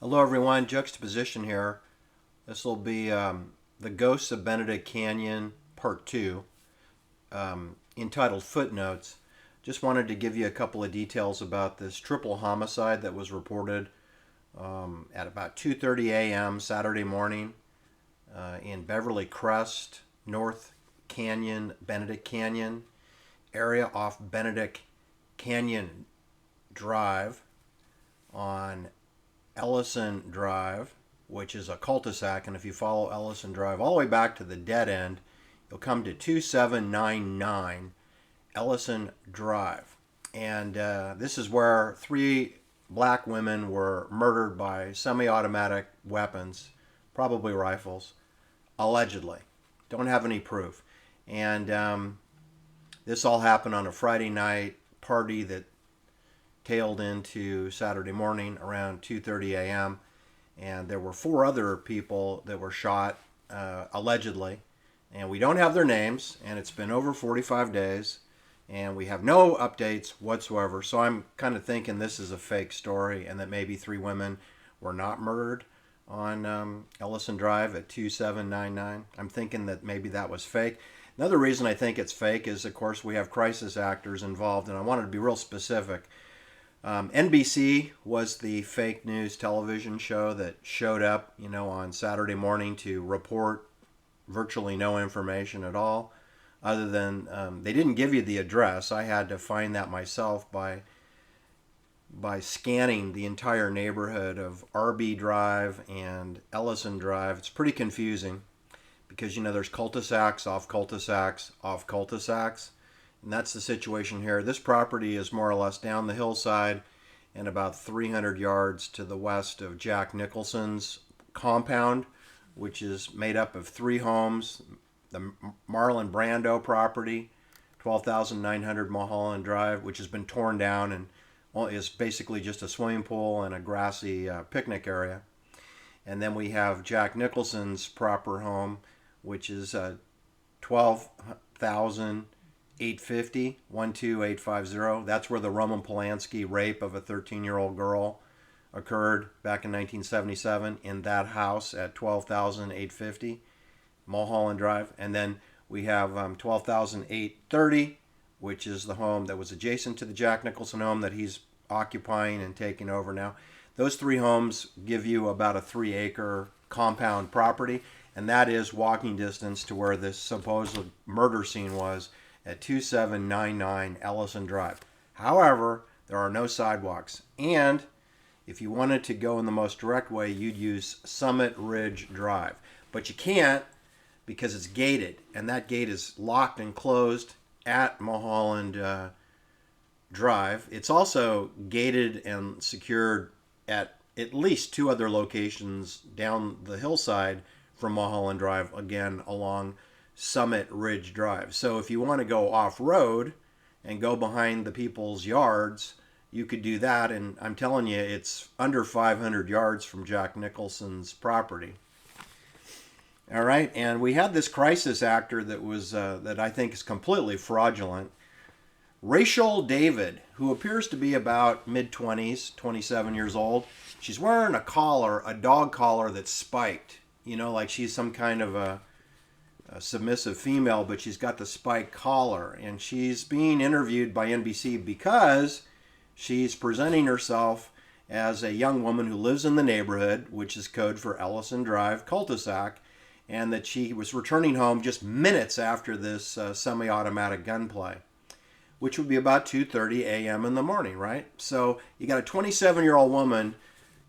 Hello, everyone. Juxtaposition here. This will be The Ghosts of Benedict Canyon, Part 2, entitled Footnotes. Just wanted to give you a couple of details about this triple homicide that was reported at about 2:30 a.m. Saturday morning in Beverly Crest, North Canyon, Benedict Canyon area off Benedict Canyon Drive on Ellison Drive, which is a cul-de-sac, and if you follow Ellison Drive all the way back to the dead end, you'll come to 2799 Ellison Drive. And this is where three black women were murdered by semi-automatic weapons, probably rifles, allegedly. Don't have any proof. And this all happened on a Friday night party that tailed into Saturday morning around 2:30 a.m. And there were four other people that were shot allegedly, and we don't have their names, and it's been over 45 days, and we have no updates whatsoever. So I'm kind of thinking this is a fake story, and that maybe three women were not murdered on Ellison Drive at 2799. I'm thinking that maybe that was fake. Another reason I think it's fake is, of course, we have crisis actors involved, and I wanted to be real specific. NBC was the fake news television show that showed up, on Saturday morning to report virtually no information at all, other than they didn't give you the address. I had to find that myself by scanning the entire neighborhood of RB Drive and Ellison Drive. It's pretty confusing because there's cul-de-sacs off cul-de-sacs off cul-de-sacs. And that's the situation here. This property is more or less down the hillside and about 300 yards to the west of Jack Nicholson's compound, which is made up of three homes. The Marlon Brando property, 12,900 Mulholland Drive, which has been torn down and is basically just a swimming pool and a grassy picnic area. And then we have Jack Nicholson's proper home, which is 12,000 850 12850. That's where the Roman Polanski rape of a 13-year-old girl occurred back in 1977 in that house at 12,850 Mulholland Drive. And then we have 12,830, which is the home that was adjacent to the Jack Nicholson home that he's occupying and taking over now. Those three homes give you about a 3-acre compound property, and that is walking distance to where this supposed murder scene was at 2799 Ellison Drive. However, there are no sidewalks. And if you wanted to go in the most direct way, you'd use Summit Ridge Drive. But you can't because it's gated, and that gate is locked and closed at Mulholland Drive. It's also gated and secured at least two other locations down the hillside from Mulholland Drive, again along Summit Ridge Drive. So if you want to go off-road and go behind the people's yards, you could do that. And I'm telling you, it's under 500 yards from Jack Nicholson's property. All right, and we had this crisis actor that was that I think is completely fraudulent. Rachel David, who appears to be about mid-20s, 27 years old. She's wearing a collar, a dog collar that's spiked. Like she's some kind of a submissive female, but she's got the spike collar, and she's being interviewed by NBC because she's presenting herself as a young woman who lives in the neighborhood, which is code for Ellison Drive cul-de-sac, and that she was returning home just minutes after this semi-automatic gunplay, which would be about 2:30 a.m. in the morning, right? So you got a 27-year-old woman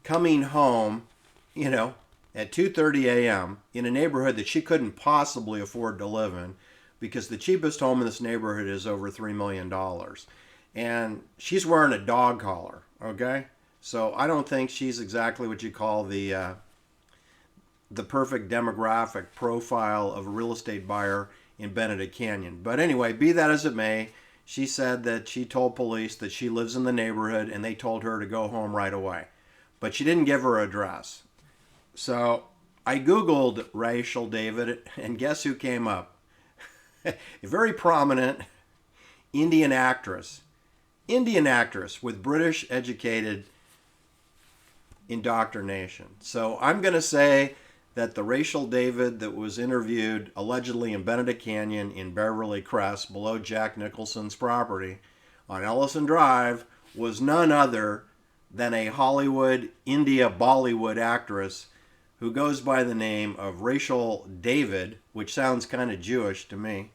coming home, at 2:30 a.m. in a neighborhood that she couldn't possibly afford to live in, because the cheapest home in this neighborhood is over $3 million. And she's wearing a dog collar, okay? So I don't think she's exactly what you call the perfect demographic profile of a real estate buyer in Benedict Canyon. But anyway, be that as it may, she said that she told police that she lives in the neighborhood and they told her to go home right away. But she didn't give her address. So I Googled Rachel David, and guess who came up? A very prominent Indian actress with British educated indoctrination. So I'm going to say that the Rachel David that was interviewed allegedly in Benedict Canyon in Beverly Crest below Jack Nicholson's property on Ellison Drive was none other than a Hollywood, India, Bollywood actress who goes by the name of Rachel David, which sounds kind of Jewish to me.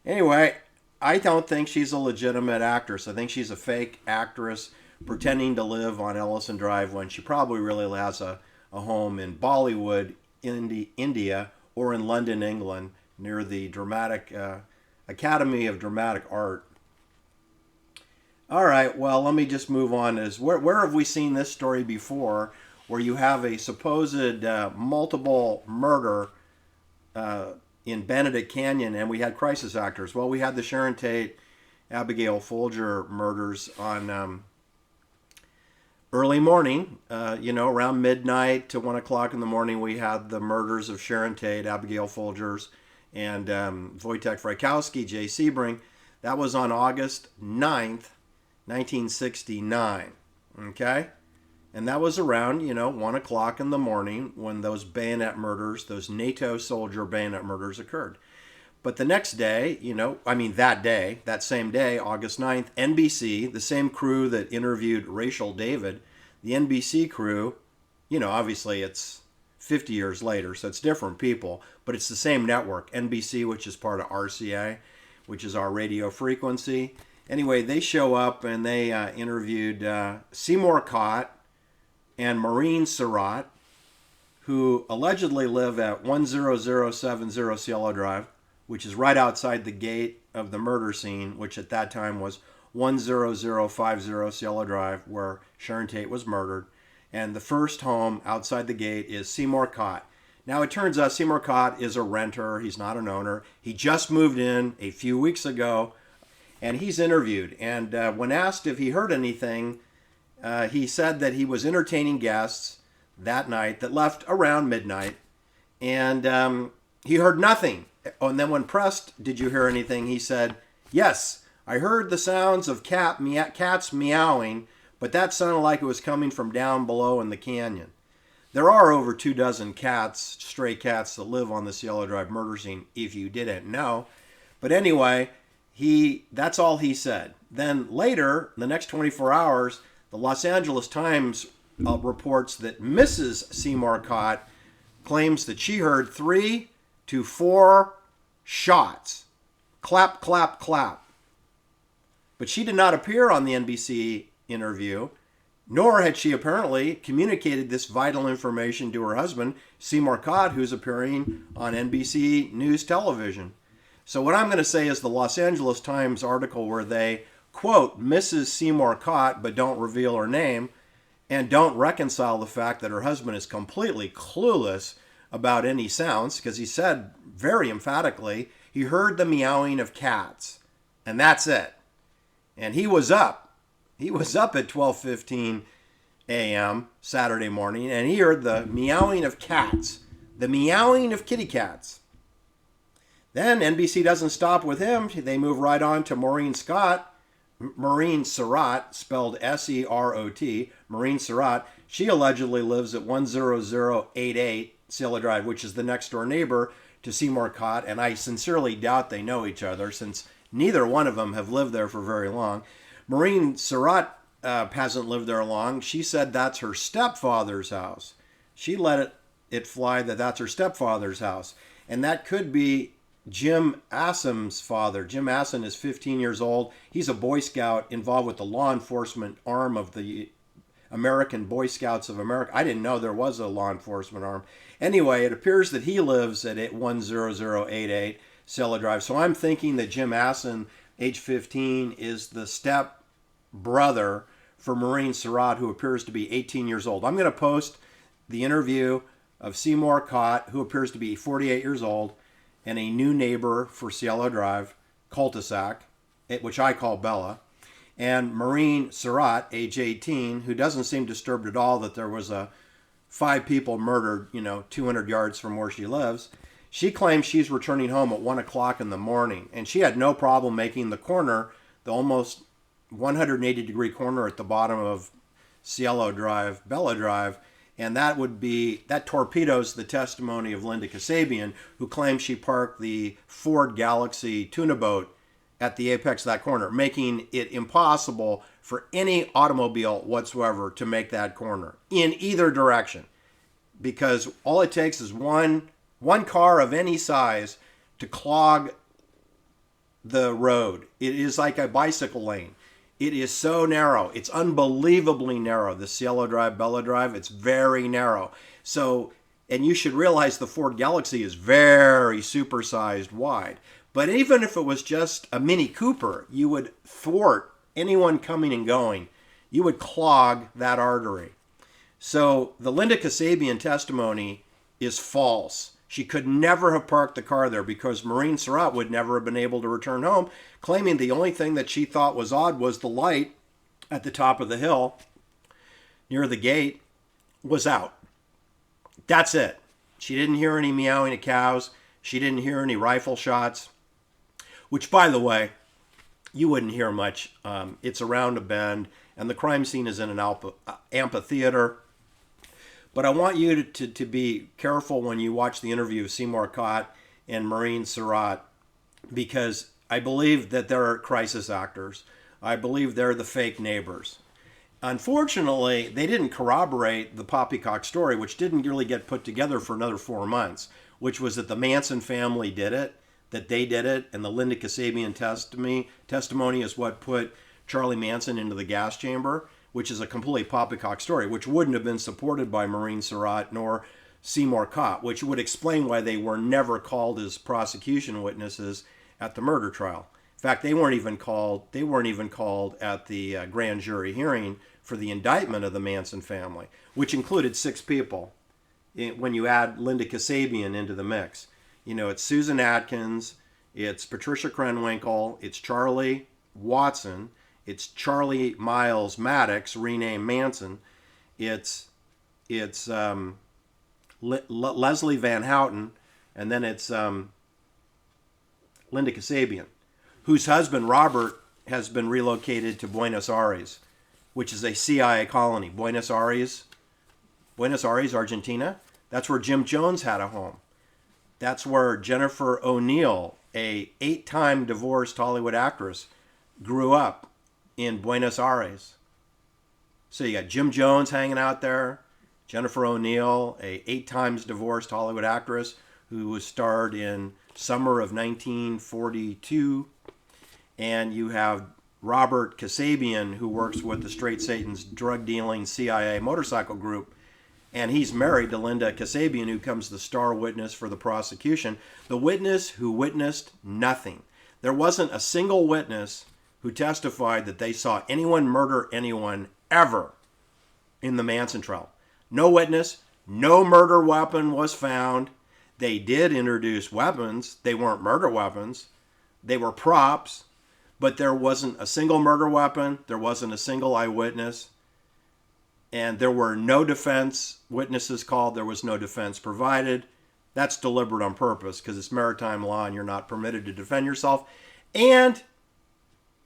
Anyway, I don't think she's a legitimate actress. I think she's a fake actress pretending to live on Ellison Drive when she probably really has a home in Bollywood, India, or in London, England, near the dramatic Academy of Dramatic Art. All right, well, let me just move on. Where have we seen this story before, where you have a supposed multiple murder in Benedict Canyon, and we had crisis actors? Well, we had the Sharon Tate, Abigail Folger murders on early morning, around midnight to 1 o'clock in the morning. We had the murders of Sharon Tate, Abigail Folgers, and Wojtek Frykowski, Jay Sebring. That was on August 9th, 1969. Okay? And that was around, 1 o'clock in the morning when those bayonet murders, those NATO soldier bayonet murders occurred. But the next day, that same day, August 9th, NBC, the same crew that interviewed Rachel David, the NBC crew, obviously it's 50 years later, so it's different people, but it's the same network, NBC, which is part of RCA, which is our radio frequency. Anyway, they show up and they interviewed Seymour Kott and Maureen Serot, who allegedly live at 10070 Cielo Drive, which is right outside the gate of the murder scene, which at that time was 10050 Cielo Drive, where Sharon Tate was murdered. And the first home outside the gate is Seymour Kott. Now, it turns out Seymour Kott is a renter. He's not an owner. He just moved in a few weeks ago, and he's interviewed. And when asked if he heard anything, he said that he was entertaining guests that night that left around midnight, and he heard nothing. Oh, and then when pressed, did you hear anything? He said, yes, I heard the sounds of cats meowing, but that sounded like it was coming from down below in the canyon. There are over 24 cats, stray cats, that live on the Cielo Drive murder scene, if you didn't know. But anyway, that's all he said. Then later, the next 24 hours, the Los Angeles Times reports that Mrs. Seymour Kott claims that she heard 3 to 4 shots. Clap, clap, clap. But she did not appear on the NBC interview, nor had she apparently communicated this vital information to her husband, Seymour Kott, who's appearing on NBC News Television. So what I'm going to say is the Los Angeles Times article where they quote Mrs. Seymour Kott, but don't reveal her name, and don't reconcile the fact that her husband is completely clueless about any sounds, because he said very emphatically he heard the meowing of cats, and that's it. And he was up. He was up at 12:15 a.m. Saturday morning, and he heard the meowing of cats, the meowing of kitty cats. Then NBC doesn't stop with him. They move right on to Maureen Serot, spelled S-E-R-O-T, Maureen Serot. She allegedly lives at 10088 Cielo Drive, which is the next door neighbor to Seymour Kott, and I sincerely doubt they know each other since neither one of them have lived there for very long. Maureen Serot hasn't lived there long. She said that's her stepfather's house. She let it fly that that's her stepfather's house, and that could be Jim Assam's father. Jim Assam is 15 years old. He's a Boy Scout involved with the law enforcement arm of the American Boy Scouts of America. I didn't know there was a law enforcement arm. Anyway, it appears that he lives at 10088 Cielo Drive. So I'm thinking that Jim Assam, age 15, is the step brother for Maureen Serot, who appears to be 18 years old. I'm going to post the interview of Seymour Kott, who appears to be 48 years old, and a new neighbor for Cielo Drive, cul-de-sac, which I call Bella, and Maureen Serot, age 18, who doesn't seem disturbed at all that there was 5 people murdered, 200 yards from where she lives. She claims she's returning home at 1 o'clock in the morning, and she had no problem making the corner, the almost 180-degree corner at the bottom of Cielo Drive, Bella Drive, and that torpedoes the testimony of Linda Kasabian, who claims she parked the Ford Galaxy tuna boat at the apex of that corner, making it impossible for any automobile whatsoever to make that corner in either direction, because all it takes is one car of any size to clog the road. It is like a bicycle lane. It is so narrow. It's unbelievably narrow. The Cielo Drive, Bella Drive, it's very narrow. So, and you should realize the Ford Galaxy is very supersized wide. But even if it was just a Mini Cooper, you would thwart anyone coming and going. You would clog that artery. So the Linda Kasabian testimony is false. She could never have parked the car there because Maureen Serot would never have been able to return home, claiming the only thing that she thought was odd was the light at the top of the hill near the gate was out. That's it. She didn't hear any meowing of cows. She didn't hear any rifle shots, which, by the way, you wouldn't hear much. It's around a bend, and the crime scene is in an amphitheater. But I want you to be careful when you watch the interview of Seymour Kott and Maureen Serot, because I believe that they're crisis actors. I believe they're the fake neighbors. Unfortunately, they didn't corroborate the poppycock story, which didn't really get put together for another 4 months, which was that the Manson family did it, that they did it, and the Linda Kasabian testimony is what put Charlie Manson into the gas chamber, which is a complete poppycock story, which wouldn't have been supported by Maureen Serot nor Seymour Kott, which would explain why they were never called as prosecution witnesses at the murder trial. In fact, they weren't even called at the grand jury hearing for the indictment of the Manson family, which included 6 people. When you add Linda Kasabian into the mix, it's Susan Atkins, it's Patricia Krenwinkel, it's Charlie Watson, it's Charlie Miles Maddox, renamed Manson, it's Leslie Van Houten, and then it's Linda Kasabian, whose husband Robert has been relocated to Buenos Aires, which is a CIA colony. Buenos Aires, Argentina. That's where Jim Jones had a home. That's where Jennifer O'Neill, a 8-time divorced Hollywood actress, grew up, in Buenos Aires. So you got Jim Jones hanging out there, Jennifer O'Neill, a 8 times divorced Hollywood actress who was starred in Summer of 1942, and you have Robert Kasabian, who works with the Straight Satan's drug-dealing CIA motorcycle group, and he's married to Linda Kasabian, who comes the star witness for the prosecution, the witness who witnessed nothing. There wasn't a single witness who testified that they saw anyone murder anyone ever in the Manson trial. No witness, no murder weapon was found. They did introduce weapons. They weren't murder weapons. They were props, but there wasn't a single murder weapon. There wasn't a single eyewitness. And there were no defense witnesses called. There was no defense provided. That's deliberate on purpose because it's maritime law and you're not permitted to defend yourself. And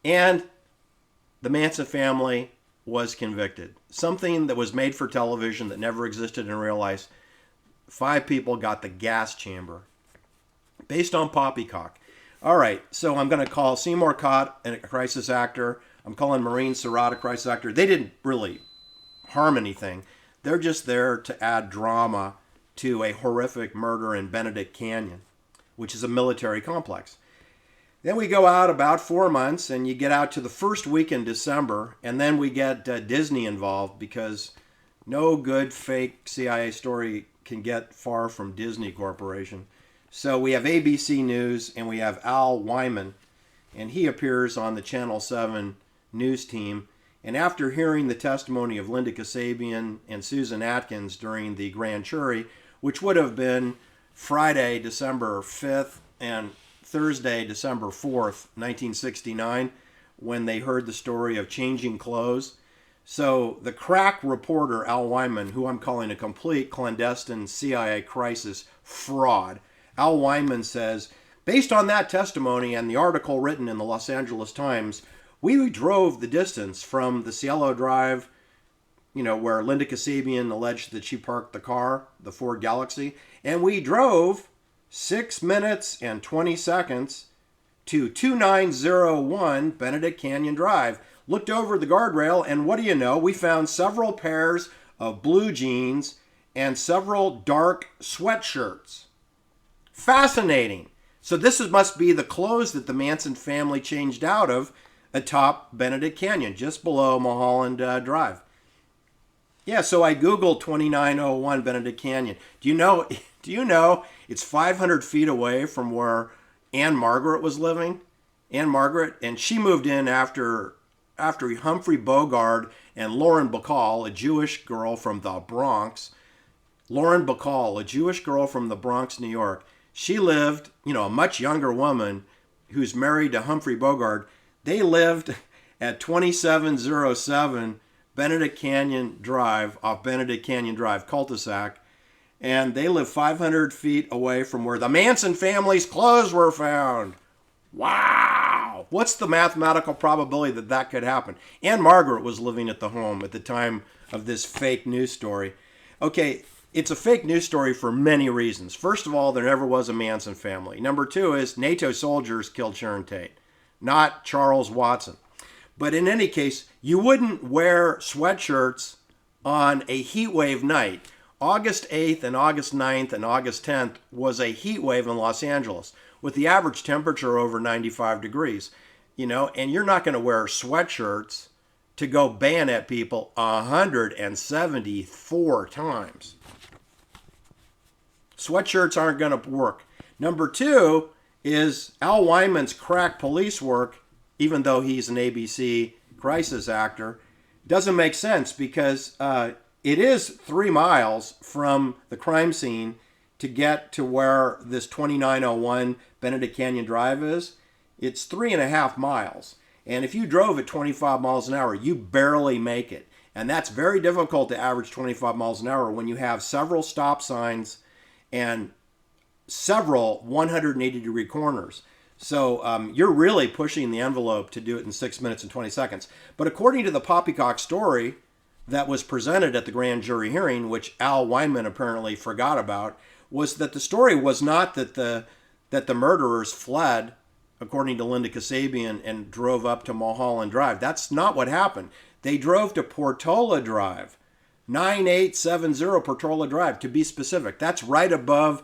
the Manson family was convicted. Something that was made for television that never existed in real life. 5 people got the gas chamber based on poppycock. All right, so I'm going to call Seymour Kott a crisis actor. I'm calling Maureen Serot a crisis actor. They didn't really harm anything. They're just there to add drama to a horrific murder in Benedict Canyon, which is a military complex. Then we go out about 4 months, and you get out to the first week in December, and then we get Disney involved because no good fake CIA story can get far from Disney Corporation. So we have ABC News, and we have Al Wiman, and he appears on the Channel 7 news team. And after hearing the testimony of Linda Kasabian and Susan Atkins during the grand jury, which would have been Friday, December 5th, and Thursday, December 4th, 1969, when they heard the story of changing clothes. So the crack reporter, Al Wiman, who I'm calling a complete clandestine CIA crisis fraud, Al Wiman says, based on that testimony and the article written in the Los Angeles Times, we drove the distance from the Cielo Drive where Linda Kasabian alleged that she parked the car, the Ford Galaxy, and we drove 6 minutes and 20 seconds to 2901 Benedict Canyon Drive. Looked over the guardrail, and what do you know? We found several pairs of blue jeans and several dark sweatshirts. Fascinating. So must be the clothes that the Manson family changed out of atop Benedict Canyon, just below Mulholland Drive. Yeah, so I Googled 2901 Benedict Canyon. Do you know it's 500 feet away from where Ann Margret was living? Ann Margret, and she moved in after Humphrey Bogart and Laurel Bacall, a Jewish girl from the Bronx. Laurel Bacall, a Jewish girl from the Bronx, New York. She lived, a much younger woman who's married to Humphrey Bogart. They lived at 2707 Benedict Canyon Drive, off Benedict Canyon Drive, cul-de-sac. And they live 500 feet away from where the Manson family's clothes were found. Wow! What's the mathematical probability that that could happen? Ann Margret was living at the home at the time of this fake news story. Okay, it's a fake news story for many reasons. First of all, there never was a Manson family. Number two is NATO soldiers killed Sharon Tate, not Charles Watson. But in any case, you wouldn't wear sweatshirts on a heat wave night. August 8th and August 9th and August 10th was a heat wave in Los Angeles with the average temperature over 95 degrees. And you're not going to wear sweatshirts to go bayonet people 174 times. Sweatshirts aren't going to work. Number two is Al Wiman's crack police work, even though he's an ABC crisis actor, doesn't make sense because it is 3 miles from the crime scene to get to where this 2901 Benedict Canyon Drive is. It's 3.5 miles. And if you drove at 25 miles an hour, you barely make it. And that's very difficult to average 25 miles an hour when you have several stop signs and several 180-degree corners. So you're really pushing the envelope to do it in 6 minutes and 20 seconds. But according to the poppycock story that was presented at the grand jury hearing, which Al Wiman apparently forgot about, was that the story was not that the murderers fled, according to Linda Kasabian, and drove up to Mulholland Drive. That's not what happened. They drove to Portola Drive, 9870 Portola Drive, to be specific. That's right above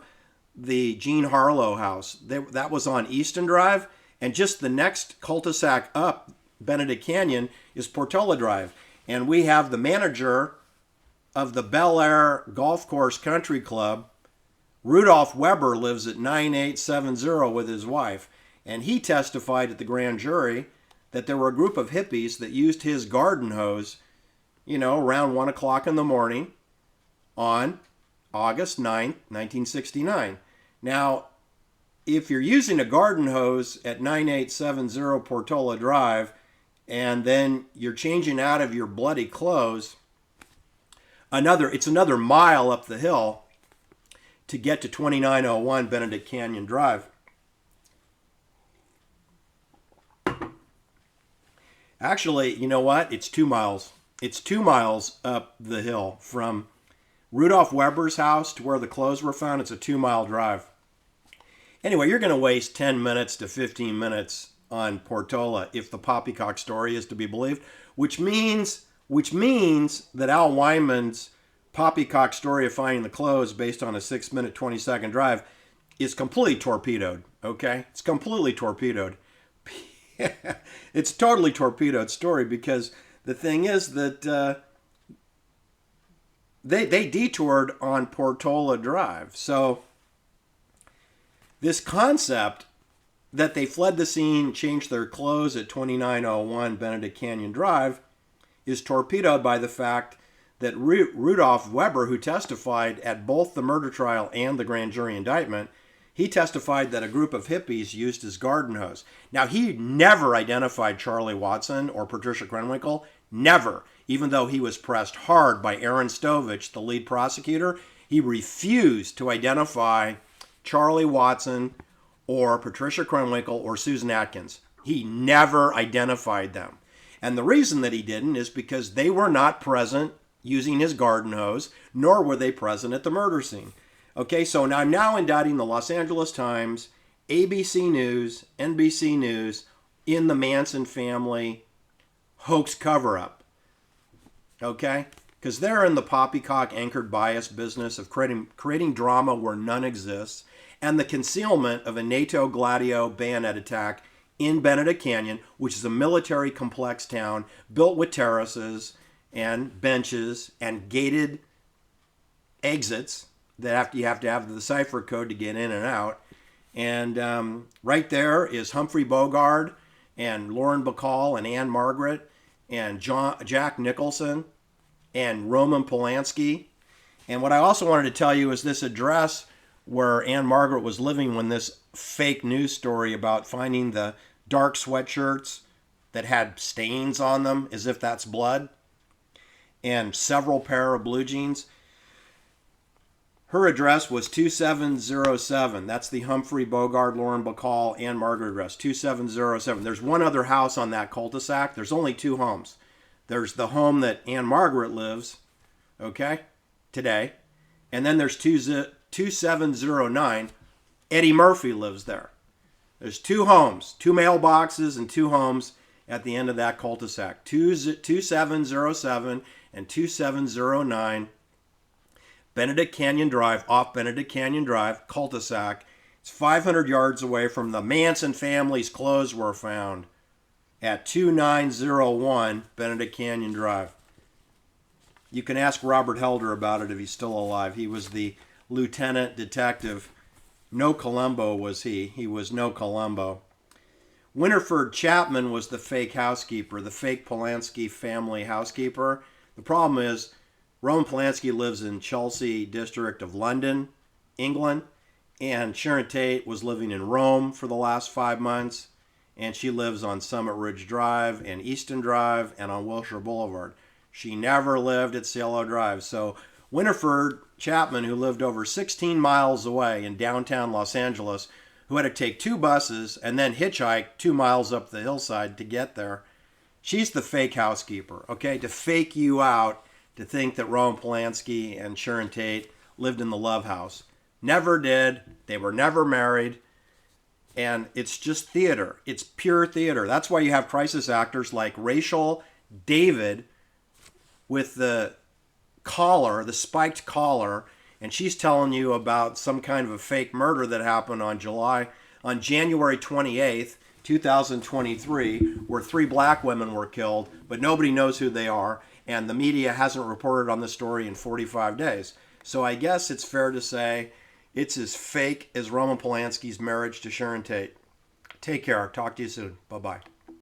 the Jean Harlow house. That was on Easton Drive, and just the next cul-de-sac up Benedict Canyon is Portola Drive. And we have the manager of the Bel Air Golf Course Country Club, Rudolph Weber, lives at 9870 with his wife. And he testified at the grand jury that there were a group of hippies that used his garden hose, around 1 o'clock in the morning on August 9th, 1969. Now, if you're using a garden hose at 9870 Portola Drive and then you're changing out of your bloody clothes, it's another mile up the hill to get to 2901 Benedict Canyon Drive. Actually, you know what? It's 2 miles. It's 2 miles up the hill from Rudolph Weber's house to where the clothes were found. It's a 2-mile drive. Anyway, you're going to waste 10 minutes to 15 minutes on Portola if the poppycock story is to be believed, which means that Al Wiman's poppycock story of finding the clothes based on a 6 minute, 20-second drive is completely torpedoed, okay? It's completely torpedoed. It's a totally torpedoed story because the thing is that they detoured on Portola Drive. So this concept that they fled the scene, changed their clothes at 2901 Benedict Canyon Drive is torpedoed by the fact that Rudolph Weber, who testified at both the murder trial and the grand jury indictment, he testified that a group of hippies used his garden hose. Now, he never identified Charlie Watson or Patricia Krenwinkel, never. Even though he was pressed hard by Aaron Stovich, the lead prosecutor, he refused to identify Charlie Watson or Patricia Krenwinkel or Susan Atkins. He never identified them. And the reason that he didn't is because they were not present using his garden hose, nor were they present at the murder scene. Okay, so now I'm now indicting the Los Angeles Times, ABC News, NBC News in the Manson family hoax cover-up. Okay? Because they're in the poppycock anchored bias business of creating drama where none exists, and the concealment of a NATO Gladio bayonet attack in Benedict Canyon, which is a military complex town built with terraces and benches and gated exits that you have to have the cipher code to get in and out. And right there is Humphrey Bogart and Laurel Bacall and Ann Margret and Jack Nicholson and Roman Polanski. And what I also wanted to tell you is this address where Ann Margret was living when this fake news story about finding the dark sweatshirts that had stains on them as if that's blood and several pair of blue jeans. Her address was 2707. That's the Humphrey Bogart, Laurel Bacall, Ann Margret address, 2707. There's one other house on that cul-de-sac. There's only two homes. There's the home that Ann Margret lives, okay, today. And then there's 2709. Eddie Murphy lives there. There's two homes, two mailboxes and two homes at the end of that cul-de-sac. 2707 and 2709. Benedict Canyon Drive, off Benedict Canyon Drive, cul-de-sac. It's 500 yards away from the Manson family's clothes were found at 2901 Benedict Canyon Drive. You can ask Robert Helder about it if he's still alive. He was the lieutenant detective. No Columbo was he. He was no Columbo. Winifred Chapman was the fake housekeeper, the fake Polanski family housekeeper. The problem is Roman Polanski lives in Chelsea district of London, England, and Sharon Tate was living in Rome for the last 5 months, and she lives on Summit Ridge Drive and Easton Drive and on Wilshire Boulevard. She never lived at Cielo Drive. So Winifred Chapman, who lived over 16 miles away in downtown Los Angeles, who had to take two buses and then hitchhike 2 miles up the hillside to get there, she's the fake housekeeper, okay, to fake you out, to think that Roman Polanski and Sharon Tate lived in the Love House. Never did. They were never married. And it's just theater. It's pure theater. That's why you have crisis actors like Rachel David with the collar, the spiked collar, and she's telling you about some kind of a fake murder that happened on January 28th, 2023, where 3 black women were killed, but nobody knows who they are. And the media hasn't reported on the story in 45 days. So I guess it's fair to say it's as fake as Roman Polanski's marriage to Sharon Tate. Take care. Talk to you soon. Bye-bye.